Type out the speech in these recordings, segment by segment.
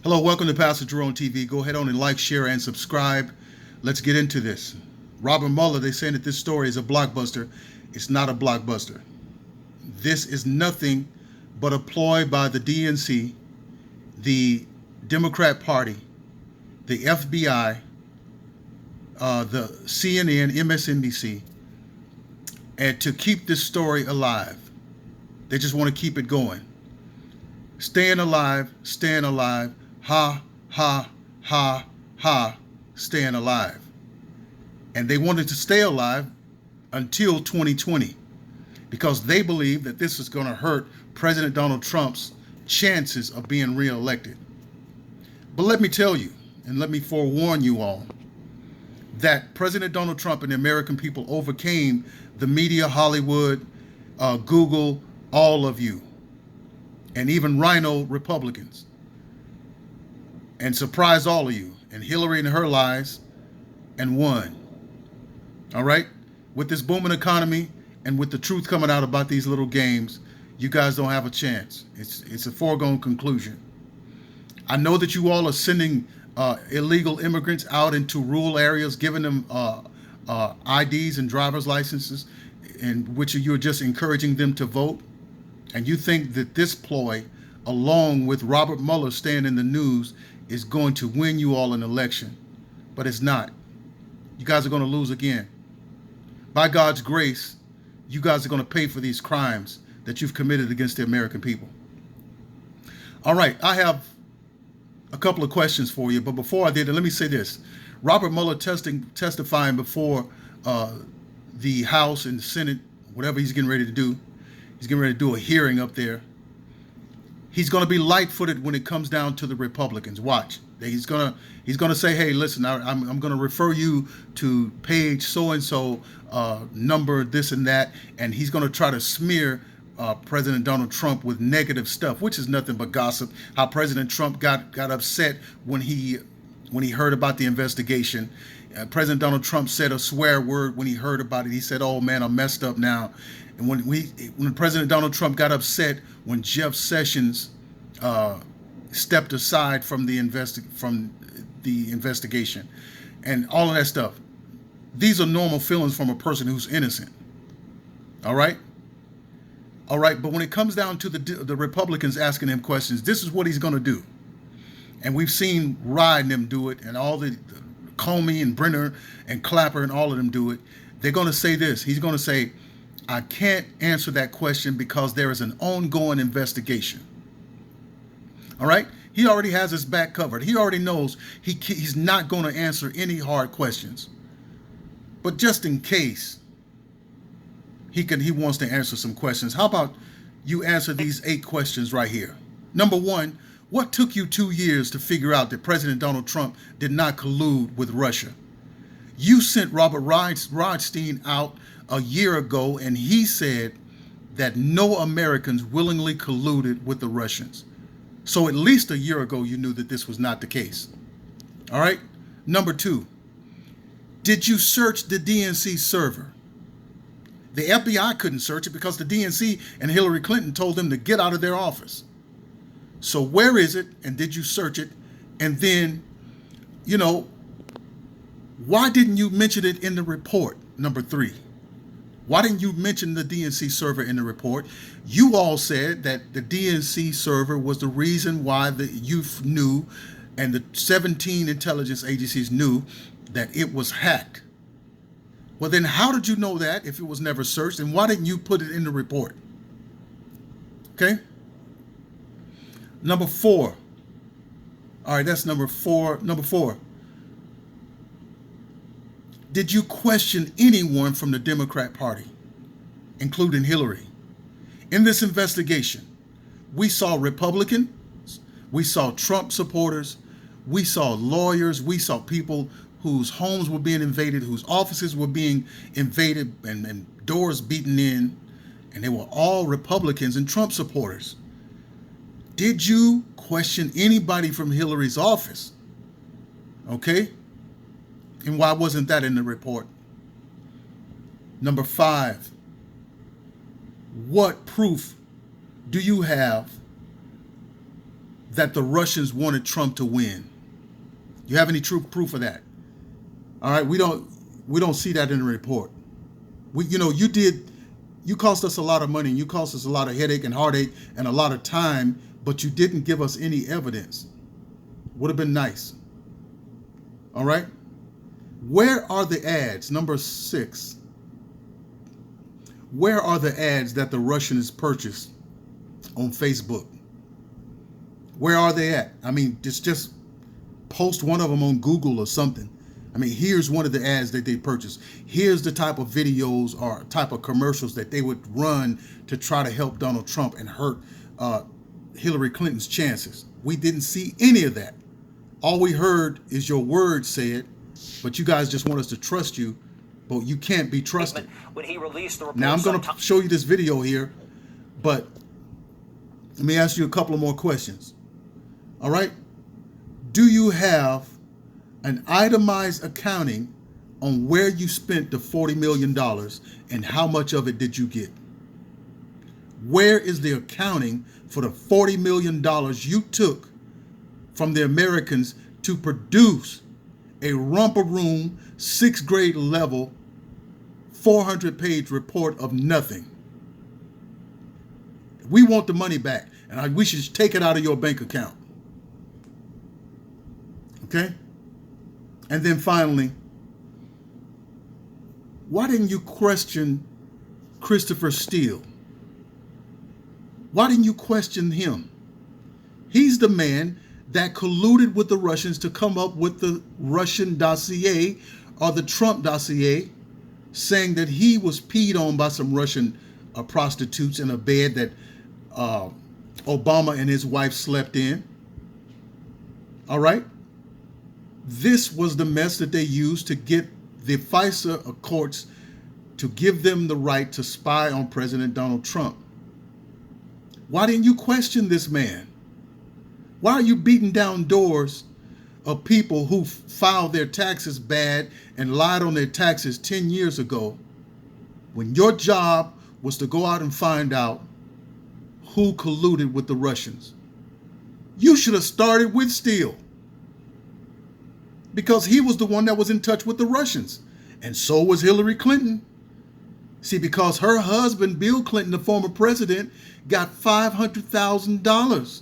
Hello, welcome to Pastor Jerome TV. Go ahead on and like, share, and subscribe. Let's get into this. Robert Mueller, they're saying that this story is a blockbuster. It's not a blockbuster. This is nothing but a ploy by the DNC, the Democrat Party, the FBI, the CNN, MSNBC, and to keep this story alive. They just want to keep it going. Staying alive, ha, ha, ha, ha, staying alive. And they wanted to stay alive until 2020 because they believe that this is going to hurt President Donald Trump's chances of being reelected. But let me tell you, and let me forewarn you all, that President Donald Trump and the American people overcame the media, Hollywood, Google, all of you, and even Rhino Republicans, and surprised all of you, and Hillary and her lies, and won. All right? With this booming economy and with the truth coming out about these little games, you guys don't have a chance. It's a foregone conclusion. I know that you all are sending illegal immigrants out into rural areas, giving them IDs and driver's licenses, in which you're just encouraging them to vote. And you think that this ploy, along with Robert Mueller staying in the news, is going to win you all an election. But it's not. You guys are going to lose again. By God's grace, you guys are going to pay for these crimes that you've committed against the American people. All right, I have a couple of questions for you, but before I did, let me say this. Robert Mueller testifying before the House and the Senate, whatever he's getting ready to do. He's getting ready to do a hearing up there. He's going to be light-footed when it comes down to the Republicans. Watch. He's going to say, hey, listen, I'm going to refer you to page so-and-so, number this and that, and he's going to try to smear President Donald Trump with negative stuff, which is nothing but gossip. How President Trump got upset when he heard about the investigation. President Donald Trump said a swear word when he heard about it. He said, "Oh man, I'm messed up now." And when President Donald Trump got upset when Jeff Sessions stepped aside from the investigation, and all of that stuff, these are normal feelings from a person who's innocent. All right. But when it comes down to the Republicans asking him questions, this is what he's going to do. And we've seen Ryan and them do it, and all the Comey and Brenner and Clapper and all of them do it. They're going to say this. He's going to say, I can't answer that question because there is an ongoing investigation. All right? He already has his back covered. He already knows he's not going to answer any hard questions. But just in case he wants to answer some questions, how about you answer these 8 questions right here? Number 1, what took you 2 years to figure out that President Donald Trump did not collude with Russia? You sent Robert Rothstein out a year ago, and he said that no Americans willingly colluded with the Russians. So at least a year ago, you knew that this was not the case. All right? Number 2, did you search the DNC server? The FBI couldn't search it because the DNC and Hillary Clinton told them to get out of their office. So where is it, and did you search it? And then, why didn't you mention it in the report? Number 3, why didn't you mention the DNC server in the report? You all said that the DNC server was the reason why the youth knew and the 17 intelligence agencies knew that it was hacked. Well, then how did you know that if it was never searched, and why didn't you put it in the report? Okay? Number 4. All right, that's number 4. Number 4. Did you question anyone from the Democrat Party, including Hillary? In this investigation, we saw Republicans, we saw Trump supporters, we saw lawyers, we saw people whose homes were being invaded, whose offices were being invaded and doors beaten in, and they were all Republicans and Trump supporters. Did you question anybody from Hillary's office? Okay? And why wasn't that in the report? Number 5, what proof do you have that the Russians wanted Trump to win? You have any true proof of that? All right, we don't see that in the report. You cost us a lot of money, and you cost us a lot of headache and heartache and a lot of time, but you didn't give us any evidence. Would have been nice. All right? Where are the ads? Number 6. Where are the ads that the Russians purchased on Facebook? Where are they at? I mean, just post one of them on Google or something. I mean, here's one of the ads that they purchased. Here's the type of videos or type of commercials that they would run to try to help Donald Trump and hurt Hillary Clinton's chances. We didn't see any of that. All we heard is your word said, but you guys just want us to trust you, but you can't be trusted. When he released the report, now I'm going to show you this video here, but let me ask you a couple of more questions. All right? Do you have an itemized accounting on where you spent the $40 million and how much of it did you get? Where is the accounting for the $40 million you took from the Americans to produce a romper room, 6th grade level, 400-page report of nothing? We want the money back, and we should take it out of your bank account. Okay? And then finally, why didn't you question Christopher Steele? Why didn't you question him? He's the man that colluded with the Russians to come up with the Russian dossier or the Trump dossier, saying that he was peed on by some Russian prostitutes in a bed that Obama and his wife slept in. All right? This was the mess that they used to get the FISA courts to give them the right to spy on President Donald Trump. Why didn't you question this man? Why are you beating down doors of people who filed their taxes bad and lied on their taxes 10 years ago, when your job was to go out and find out who colluded with the Russians? You should have started with Steele, because he was the one that was in touch with the Russians. And so was Hillary Clinton. See, because her husband, Bill Clinton, the former president, got $500,000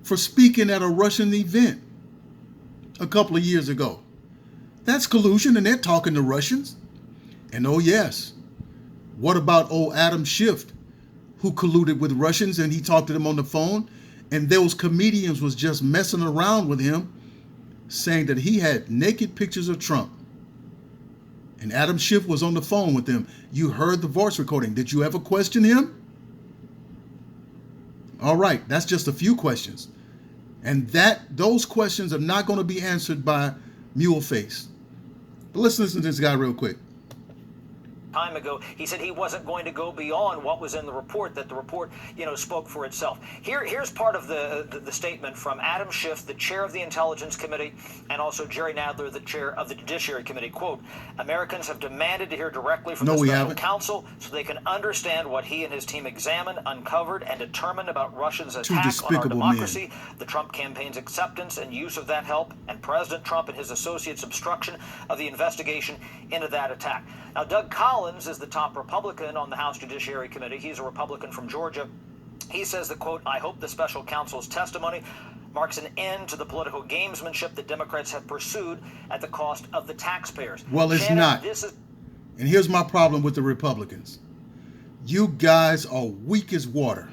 for speaking at a Russian event a couple of years ago. That's collusion, and they're talking to Russians. And oh yes, what about old Adam Schiff, who colluded with Russians, and he talked to them on the phone, and those comedians was just messing around with him, saying that he had naked pictures of Trump. And Adam Schiff was on the phone with them. You heard the voice recording. Did you ever question him? All right, that's just a few questions. And those questions are not going to be answered by Mueller face. But let's listen to this guy real quick. Time ago, he said he wasn't going to go beyond what was in the report, that the report, spoke for itself. Here's part of the statement from Adam Schiff, the chair of the Intelligence Committee, and also Jerry Nadler, the chair of the Judiciary Committee. Quote, Americans have demanded to hear directly from the special counsel so they can understand what he and his team examined, uncovered, and determined about Russia's attack on our democracy, the Trump campaign's acceptance and use of that help, and President Trump and his associates' obstruction of the investigation into that attack. Now, Doug Collins is the top Republican on the House Judiciary Committee. He's a Republican from Georgia. He says that, quote, I hope the special counsel's testimony marks an end to the political gamesmanship that Democrats have pursued at the cost of the taxpayers. Well, it's not. And here's my problem with the Republicans. You guys are weak as water.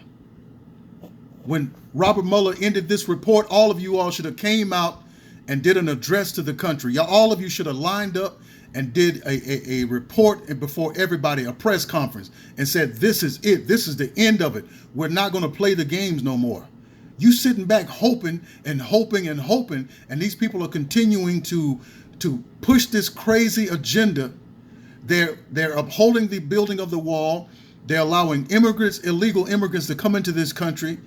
When Robert Mueller ended this report, all of you all should have came out and did an address to the country. All of you should have lined up and did a report before everybody, a press conference, and said, this is it. This is the end of it. We're not going to play the games no more. You sitting back hoping and hoping and hoping, and these people are continuing to push this crazy agenda. They're upholding the building of the wall. They're allowing immigrants, illegal immigrants, to come into this country.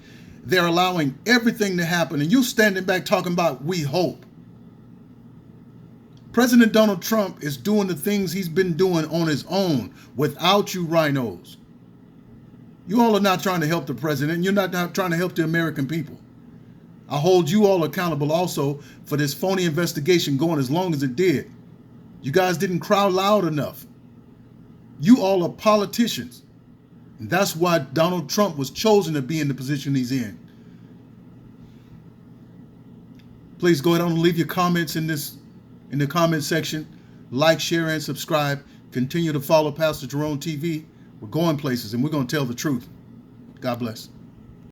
They're allowing everything to happen, and you standing back talking about we hope. President Donald Trump is doing the things he's been doing on his own without you rhinos. You all are not trying to help the president. You're not trying to help the American people. I hold you all accountable also for this phony investigation going as long as it did. You guys didn't cry loud enough. You all are politicians. And that's why Donald Trump was chosen to be in the position he's in. Please go ahead and leave your comments in the comment section. Like, share, and subscribe. Continue to follow Pastor Jerome TV. We're going places and we're going to tell the truth. God bless.